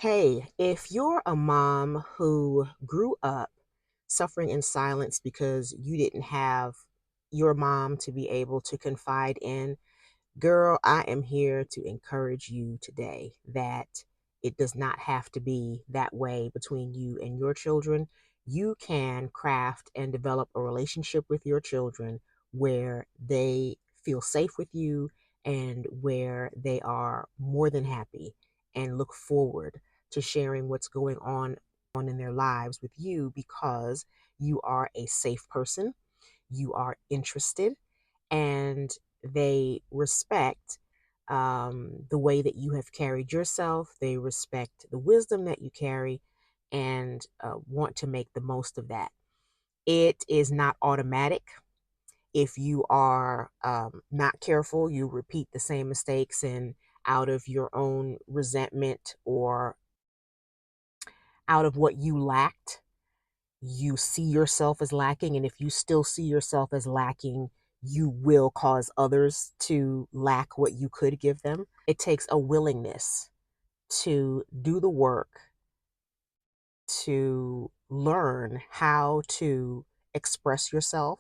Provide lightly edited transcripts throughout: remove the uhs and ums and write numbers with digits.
Hey, if you're a mom who grew up suffering in silence because you didn't have your mom to be able to confide in, girl, I am here to encourage you today that it does not have to be that way between you and your children. You can craft and develop a relationship with your children where they feel safe with you and where they are more than happy and look forward to sharing what's going on in their lives with you because you are a safe person, you are interested, and they respect the way that you have carried yourself. They respect the wisdom that you carry and want to make the most of that. It is not automatic. If you are not careful, you repeat the same mistakes, and out of your own resentment or out of what you lacked, you see yourself as lacking. And if you still see yourself as lacking, you will cause others to lack what you could give them. It takes a willingness to do the work, to learn how to express yourself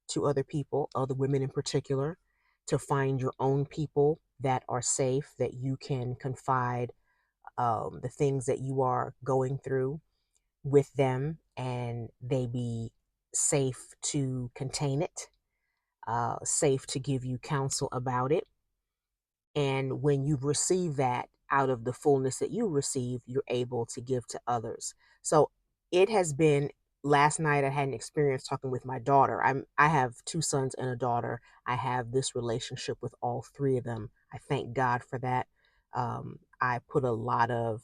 to other people, other women in particular, to find your own people that are safe, that you can confide the things that you are going through with them and they be safe to contain it, safe to give you counsel about it. And when you've received that out of the fullness that you receive, you're able to give to others. So it has been last night I had an experience talking with my daughter. I have two sons and a daughter. I have this relationship with all three of them. I thank God for that. I put a lot of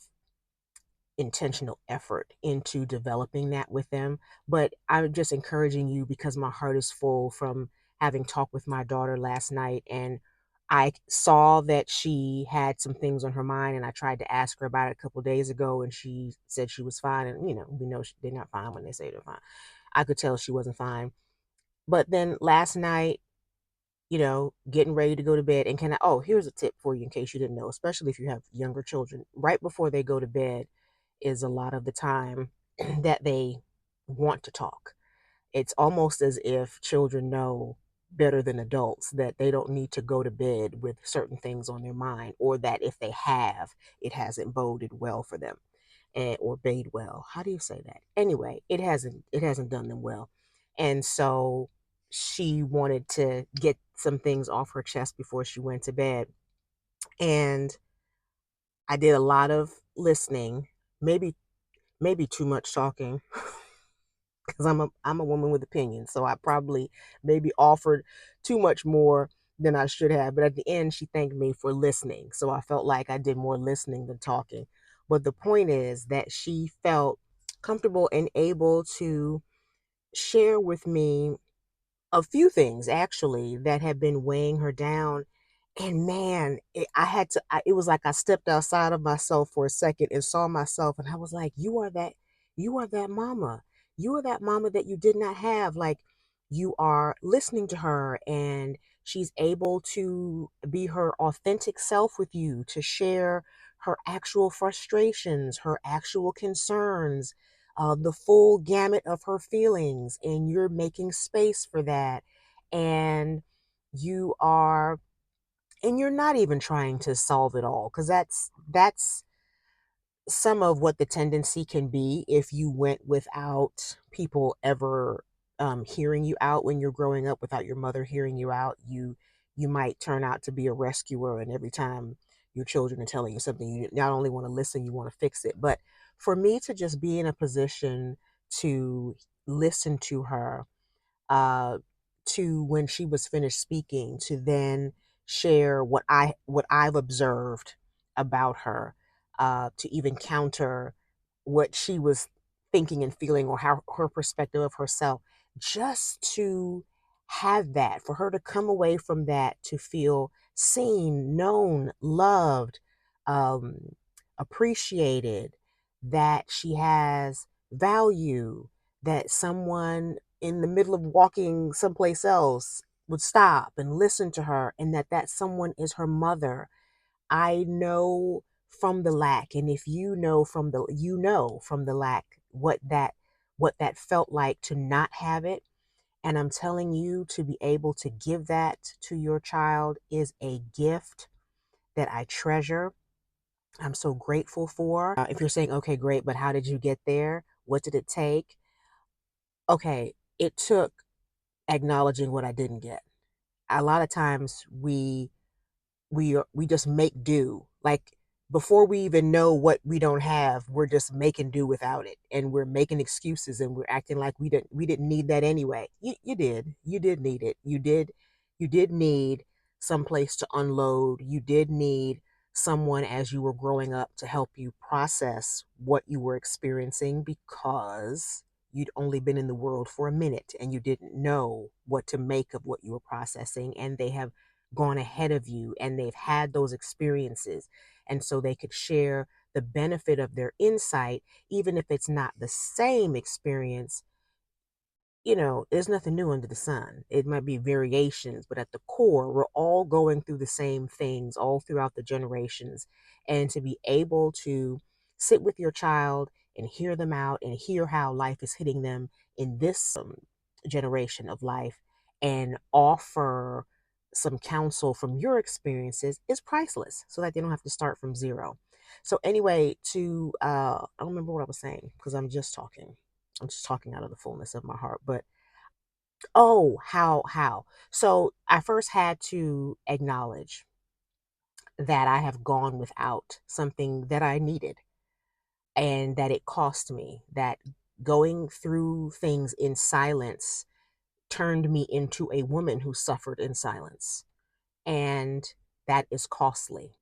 intentional effort into developing that with them. But I'm just encouraging you because my heart is full from having talked with my daughter last night, and I saw that she had some things on her mind, and I tried to ask her about it a couple days ago, and she said she was fine. And we know they're not fine when they say they're fine. I could tell she wasn't fine. But then last night, getting ready to go to bed, and here's a tip for you in case you didn't know, especially if you have younger children. Right before they go to bed is a lot of the time that they want to talk. It's almost as if children know better than adults that they don't need to go to bed with certain things on their mind, or that if they have, it hasn't boded well for them, or bade well. How do you say that? Anyway, it hasn't done them well. And so she wanted to get some things off her chest before she went to bed. And I did a lot of listening, maybe too much talking, because I'm a woman with opinions. So I probably maybe offered too much more than I should have. But at the end, she thanked me for listening. So I felt like I did more listening than talking. But the point is that she felt comfortable and able to share with me a few things actually that had been weighing her down. And man, it was like I stepped outside of myself for a second and saw myself. And I was like, you are that mama. You are that mama that you did not have. Like, you are listening to her, and she's able to be her authentic self with you, to share her actual frustrations, her actual concerns, the full gamut of her feelings, and you're making space for that. And you are, and you're not even trying to solve it all, because that's some of what the tendency can be if you went without people ever hearing you out when you're growing up, without your mother hearing you out. You might turn out to be a rescuer, and every time your children are telling you something, you not only want to listen, you want to fix it. But for me to just be in a position to listen to her, uh, to when she was finished speaking, to then share what I've observed about her, to even counter what she was thinking and feeling, or how her perspective of herself, just to have that, for her to come away from that to feel seen, known, loved, um, appreciated, that she has value, that someone in the middle of walking someplace else would stop and listen to her, and that someone is her mother. I know from the lack. And if from the lack what that felt like to not have it. And I'm telling you, to be able to give that to your child is a gift that I treasure. I'm so grateful for. If you're saying, okay, great, but how did you get there? What did it take? Okay, it took acknowledging what I didn't get. A lot of times we just make do. Like, before we even know what we don't have, we're just making do without it, and we're making excuses, and we're acting like we didn't need that anyway. You did need it. You did need some place to unload. You did need someone as you were growing up to help you process what you were experiencing, because you'd only been in the world for a minute and you didn't know what to make of what you were processing, and they have gone ahead of you and they've had those experiences. And so they could share the benefit of their insight, even if it's not the same experience. There's nothing new under the sun. It might be variations, but at the core, we're all going through the same things all throughout the generations. And to be able to sit with your child and hear them out and hear how life is hitting them in this generation of life, and offer some counsel from your experiences, is priceless, so that they don't have to start from zero. So anyway, I don't remember what I was saying, because I'm just talking out of the fullness of my heart. But oh, how? So I first had to acknowledge that I have gone without something that I needed, and that it cost me, that going through things in silence turned me into a woman who suffered in silence. And that is costly.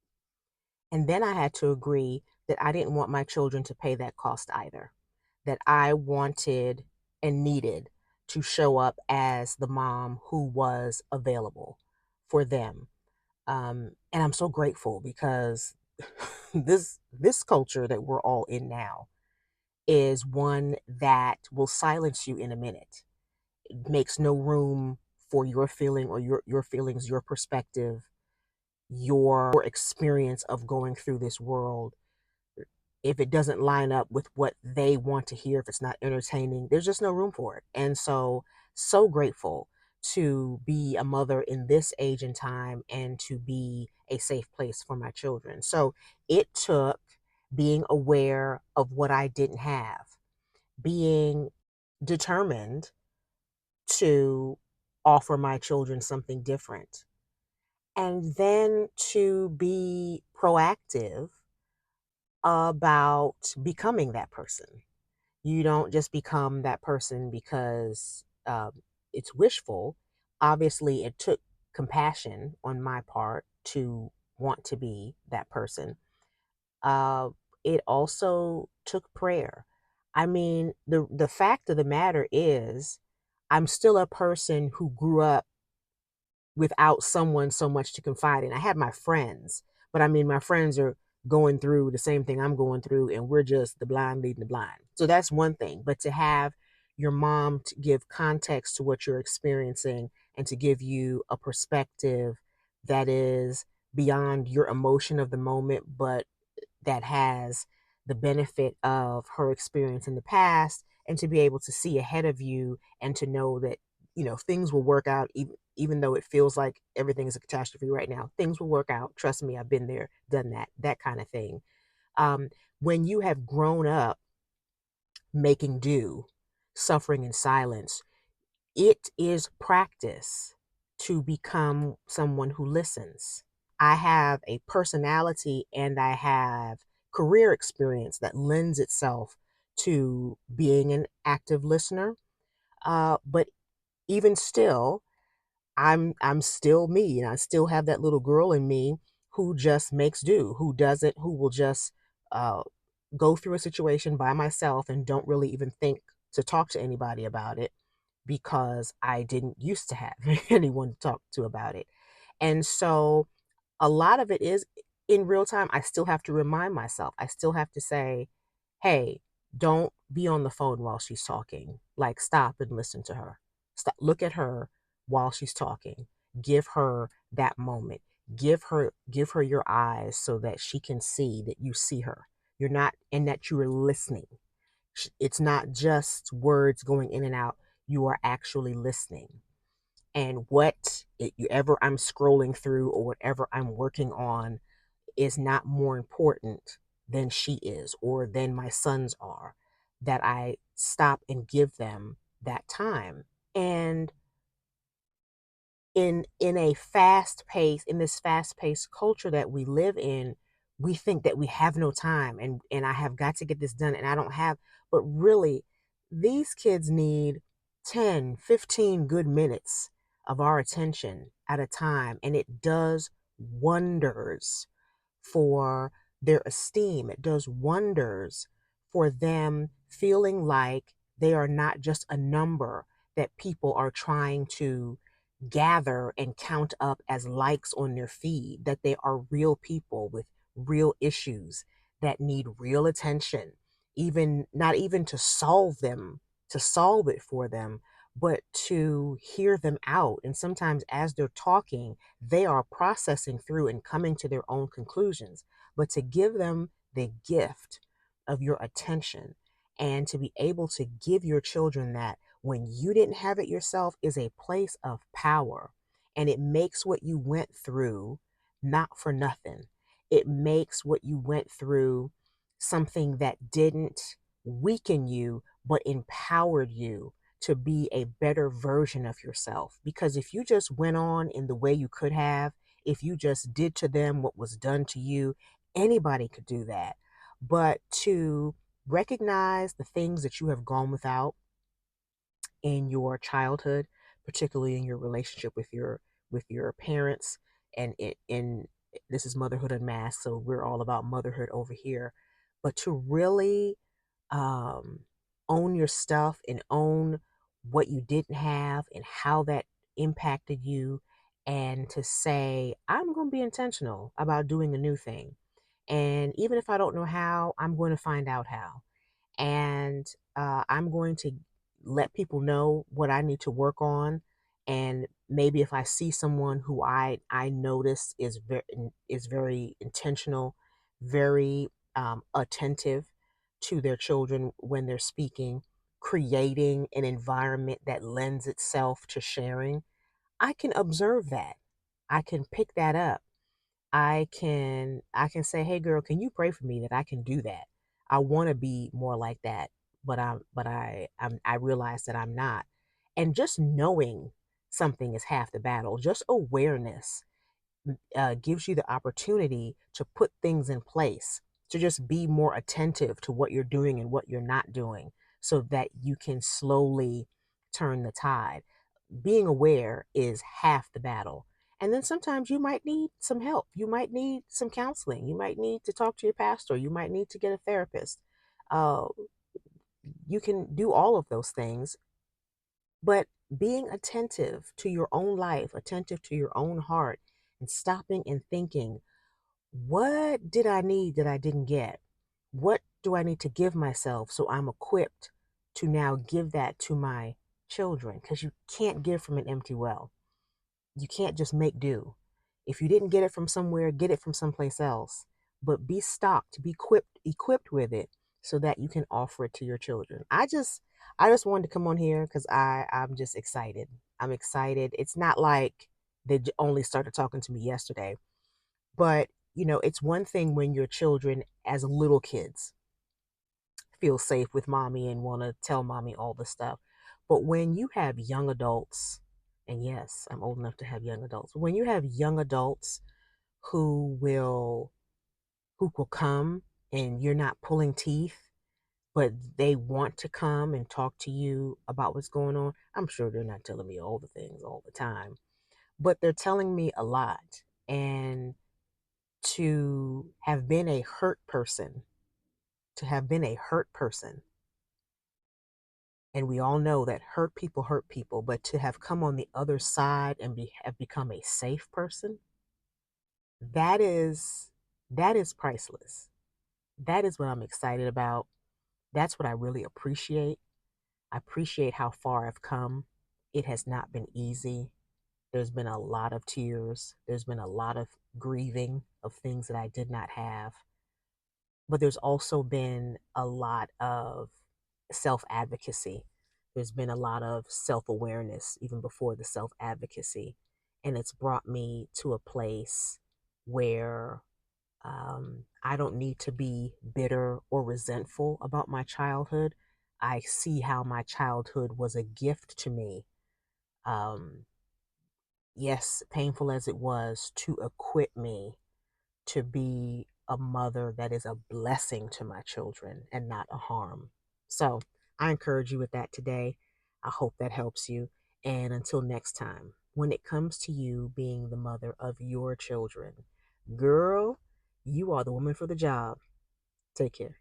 And then I had to agree that I didn't want my children to pay that cost either, that I wanted and needed to show up as the mom who was available for them. And I'm so grateful, because this culture that we're all in now is one that will silence you in a minute. It makes no room for your feeling, or your feelings, your perspective, your experience of going through this world. If it doesn't line up with what they want to hear, if it's not entertaining, there's just no room for it. And so grateful to be a mother in this age and time, and to be a safe place for my children. So it took being aware of what I didn't have, being determined to offer my children something different, and then to be proactive about becoming that person. You don't just become that person because it's wishful. Obviously, it took compassion on my part to want to be that person. Uh, it also took prayer. I mean, the fact of the matter is, I'm still a person who grew up without someone so much to confide in. I had my friends, but I mean, my friends are going through the same thing I'm going through, and we're just the blind leading the blind. So that's one thing. But to have your mom to give context to what you're experiencing, and to give you a perspective that is beyond your emotion of the moment, but that has the benefit of her experience in the past, and to be able to see ahead of you, and to know that things will work out, even though it feels like everything is a catastrophe right now. Things will work out. Trust me, I've been there, done that kind of thing. um, when you have grown up making do, suffering in silence, it is practice to become someone who listens. I have a personality and I have career experience that lends itself to being an active listener. But even still, I'm still me, and I still have that little girl in me who just makes do, who will just uh, go through a situation by myself and don't really even think to talk to anybody about it, because I didn't used to have anyone to talk to about it. And so a lot of it is in real time. I still have to remind myself. I still have to say, hey, don't be on the phone while she's talking. Like, stop and listen to her. Stop, look at her while she's talking. Give her that moment. give her your eyes so that she can see that you see her. You're not, and that you are listening. It's not just words going in and out. You are actually listening. And what you ever I'm scrolling through or whatever I'm working on is not more important than she is or than my sons are. That I stop and give them that time. And in this fast paced culture that we live in, we think that we have no time, and I have got to get this done and I don't have. But really, these kids need 10, 15 good minutes of our attention at a time, and it does wonders for their esteem. It does wonders for them feeling like they are not just a number that people are trying to gather and count up as likes on their feed, that they are real people with real issues that need real attention, even not even to solve it for them, but to hear them out. And sometimes as they're talking, they are processing through and coming to their own conclusions, but to give them the gift of your attention and to be able to give your children that when you didn't have it yourself is a place of power. And it makes what you went through not for nothing. It makes what you went through something that didn't weaken you, but empowered you to be a better version of yourself. Because if you just went on in the way you could have, if you just did to them what was done to you, anybody could do that. But to recognize the things that you have gone without in your childhood, particularly in your relationship with your parents, and in this is motherhood unmasked, so we're all about motherhood over here. But to really um, own your stuff and own what you didn't have and how that impacted you, and to say, I'm going to be intentional about doing a new thing. And even if I don't know how, I'm going to find out how. And I'm going to let people know what I need to work on. And maybe if I see someone who I notice is very intentional, very attentive to their children when they're speaking, creating an environment that lends itself to sharing, I can observe that. I can pick that up. I can say, "Hey girl, can you pray for me that I can do that? I want to be more like that, I realize that I'm not." And just knowing something is half the battle. Just awareness gives you the opportunity to put things in place, to just be more attentive to what you're doing and what you're not doing, so that you can slowly turn the tide. Being aware is half the battle. And then sometimes you might need some help. You might need some counseling. You might need to talk to your pastor. You might need to get a therapist. Uh, you can do all of those things, but being attentive to your own life, attentive to your own heart, and stopping and thinking, what did I need that I didn't get? What do I need to give myself so I'm equipped to now give that to my children? Because you can't give from an empty well. You can't just make do. If you didn't get it from somewhere, get it from someplace else. But be stocked, be equipped with it so that you can offer it to your children. I just wanted to come on here because I'm just excited. I'm excited. It's not like they only started talking to me yesterday, but it's one thing when your children as little kids feel safe with mommy and want to tell mommy all the stuff. But when you have young adults, and yes, I'm old enough to have young adults. When you have young adults who will come and you're not pulling teeth, but they want to come and talk to you about what's going on. I'm sure they're not telling me all the things all the time, but they're telling me a lot. And to have been a hurt person, to have been a hurt person, and we all know that hurt people, but to have come on the other side and have become a safe person, that is priceless. That is what I'm excited about. That's what I really appreciate. I appreciate how far I've come. It has not been easy. There's been a lot of tears. There's been a lot of grieving of things that I did not have. But there's also been a lot of self advocacy. There's been a lot of self awareness even before the self advocacy. And it's brought me to a place where I don't need to be bitter or resentful about my childhood. I see how my childhood was a gift to me. Um, yes, painful as it was, to equip me to be a mother that is a blessing to my children and not a harm. So I encourage you with that today. I hope that helps you. And until next time, when it comes to you being the mother of your children, girl, you are the woman for the job. Take care.